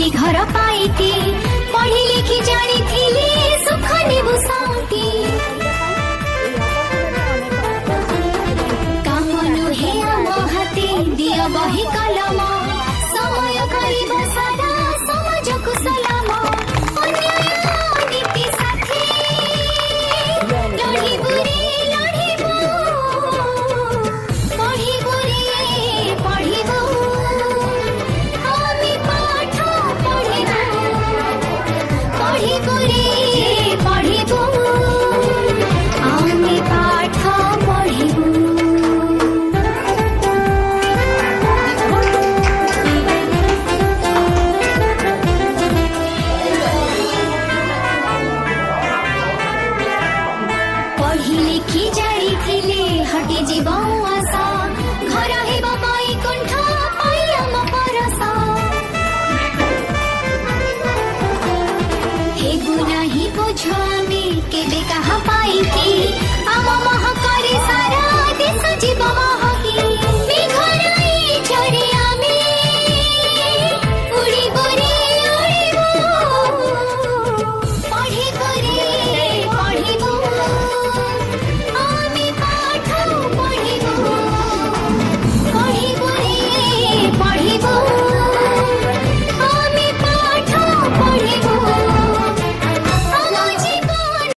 सुखी घर पाइती पढ़ी लिखी जानी थी सुख नेबु साथी काम नुहे आम हाथी दिया बही कलम समय करिब सारा समाज को सलाम अन्याय नीति साथी लड़िबु रे लड़िबु पढ़िबु रे पढ़िबु आमी पाठ पढ़िबु रे पढ़िबु आमी पाठ पढ़िबु। पढ़ी लिखी जाई थिले हटी जीव आशा